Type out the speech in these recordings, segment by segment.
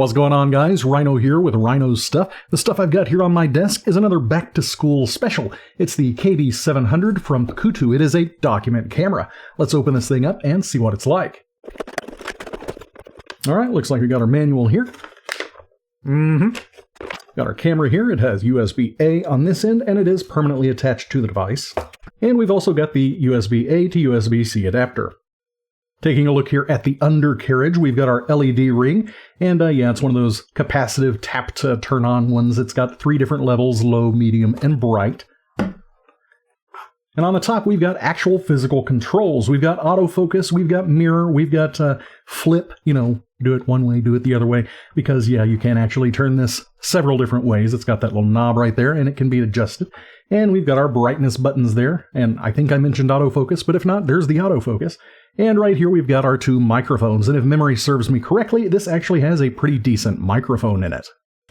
What's going on, guys? Rhino here with Rhino's Stuff. The stuff I've got here on my desk is another back-to-school special. It's the KB-700 from Pakutu. It is a document camera. Let's open this thing up and see what it's like. Alright, looks like we got our manual here. Got our camera here. It has USB-A on this end, and it is permanently attached to the device. And we've also got the USB-A to USB-C adapter. Taking a look here at the undercarriage, we've got our LED ring, and yeah, it's one of those capacitive tap to turn on ones. It's got 3 different levels, low, medium, and bright. And on the top, we've got actual physical controls. We've got autofocus, we've got mirror, we've got flip, do it one way, do it the other way, because yeah, you can actually turn this several different ways. It's got that little knob right there, and it can be adjusted. And we've got our brightness buttons there, and I think I mentioned autofocus, but if not, there's the autofocus. And right here we've got our 2 microphones, and if memory serves me correctly, this actually has a pretty decent microphone in it.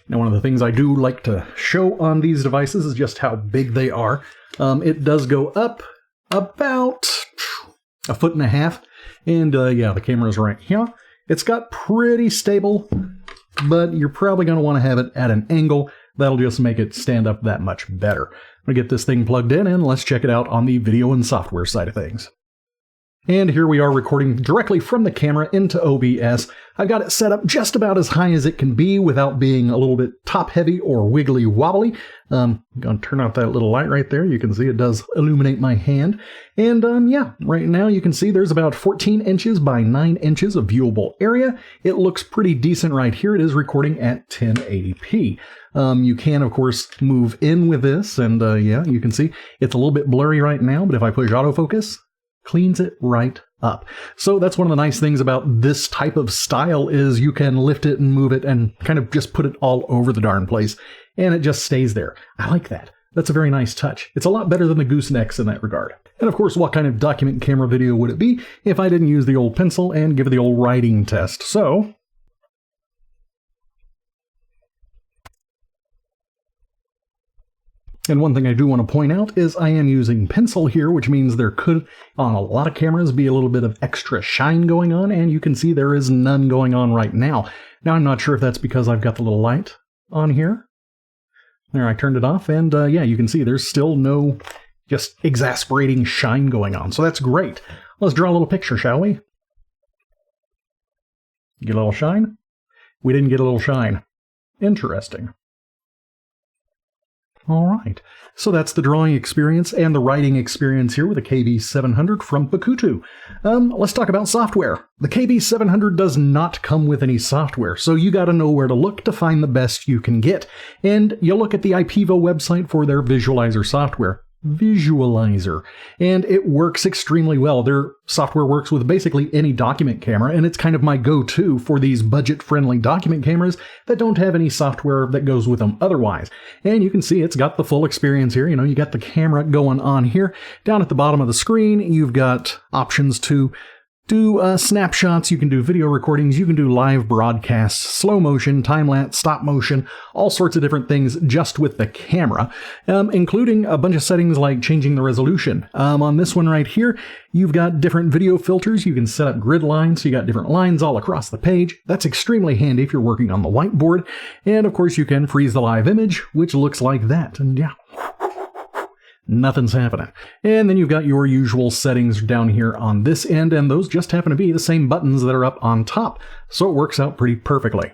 Now, one of the things I do like to show on these devices is just how big they are. It does go up about 1.5 feet, and yeah, the camera's right here. It's got pretty stable, but you're probably going to want to have it at an angle. That'll just make it stand up that much better. I'm going to get this thing plugged in, and let's check it out on the video and software side of things. And here we are recording directly from the camera into OBS. I've got it set up just about as high as it can be without being a little bit top-heavy or wiggly-wobbly. I'm going to turn out that little light right there. You can see it does illuminate my hand. And yeah, right now you can see there's about 14 inches by 9 inches of viewable area. It looks pretty decent right here. It is recording at 1080p. You can, of course, move in with this, and yeah, you can see it's a little bit blurry right now, but if I push autofocus, cleans it right up. So that's one of the nice things about this type of style is you can lift it and move it and kind of just put it all over the darn place, and it just stays there. I like that. That's a very nice touch. It's a lot better than the goosenecks in that regard. And of course, what kind of document camera video would it be if I didn't use the old pencil and give it the old writing test? So and one thing I do want to point out is I am using pencil here, which means there could, on a lot of cameras, be a little bit of extra shine going on, and you can see there is none going on right now. Now, I'm not sure if that's because I've got the little light on here. There, I turned it off, and yeah, you can see there's still no just exasperating shine going on, so that's great. Let's draw a little picture, shall we? Get a little shine? We didn't get a little shine. Interesting. Alright, so that's the drawing experience and the writing experience here with the KB-700 from Pakutu. Let's talk about software. The KB-700 does not come with any software, so you gotta know where to look to find the best you can get. And you look at the Ipevo website for their visualizer software. Visualizer. And it works extremely well. Their software works with basically any document camera, and it's kind of my go-to for these budget-friendly document cameras that don't have any software that goes with them otherwise. And you can see it's got the full experience here. You got the camera going on here. Down at the bottom of the screen, you've got options to do snapshots, you can do video recordings, you can do live broadcasts, slow motion, time-lapse, stop motion, all sorts of different things just with the camera, including a bunch of settings like changing the resolution. On this one right here, you've got different video filters. You can set up grid lines, so you got different lines all across the page. That's extremely handy if you're working on the whiteboard. And of course, you can freeze the live image, which looks like that. And yeah, nothing's happening. And then you've got your usual settings down here on this end, and those just happen to be the same buttons that are up on top. So it works out pretty perfectly.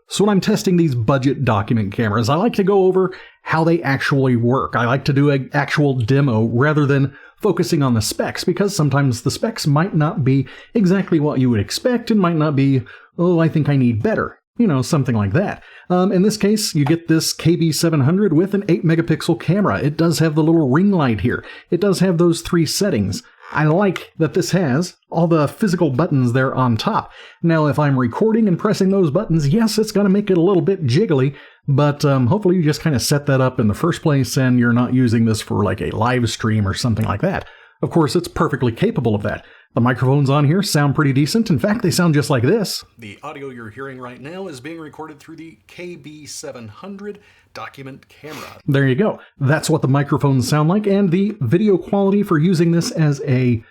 So when I'm testing these budget document cameras, I like to go over how they actually work. I like to do an actual demo rather than focusing on the specs, because sometimes the specs might not be exactly what you would expect and might not be, oh, I think I need better. Something like that. In this case, you get this KB-700 with an 8 megapixel camera. It does have the little ring light here. It does have those 3 settings. I like that this has all the physical buttons there on top. Now, if I'm recording and pressing those buttons, yes, it's going to make it a little bit jiggly, but hopefully you just kind of set that up in the first place and you're not using this for like a live stream or something like that. Of course, it's perfectly capable of that. The microphones on here sound pretty decent. In fact, they sound just like this. The audio you're hearing right now is being recorded through the KB-700 document camera. There you go. That's what the microphones sound like, and the video quality for using this as a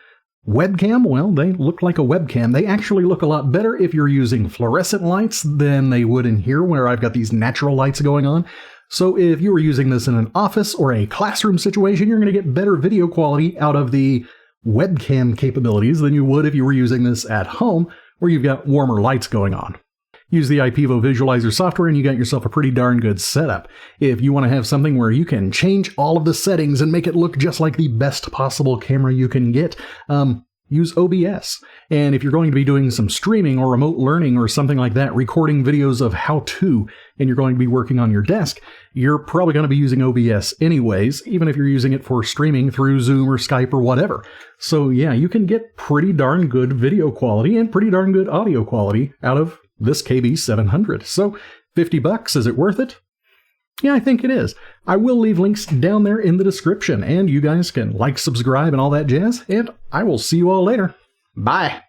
Webcam, well, they look like a webcam. They actually look a lot better if you're using fluorescent lights than they would in here where I've got these natural lights going on. So if you were using this in an office or a classroom situation, you're going to get better video quality out of the webcam capabilities than you would if you were using this at home where you've got warmer lights going on. Use the Ipevo visualizer software and you got yourself a pretty darn good setup. If you want to have something where you can change all of the settings and make it look just like the best possible camera you can get, use OBS. And if you're going to be doing some streaming or remote learning or something like that, recording videos of how-to, and you're going to be working on your desk, you're probably going to be using OBS anyways, even if you're using it for streaming through Zoom or Skype or whatever. So yeah, you can get pretty darn good video quality and pretty darn good audio quality out of this KB-700. So $50, is it worth it? Yeah, I think it is. I will leave links down there in the description, and you guys can like, subscribe, and all that jazz, and I will see you all later. Bye!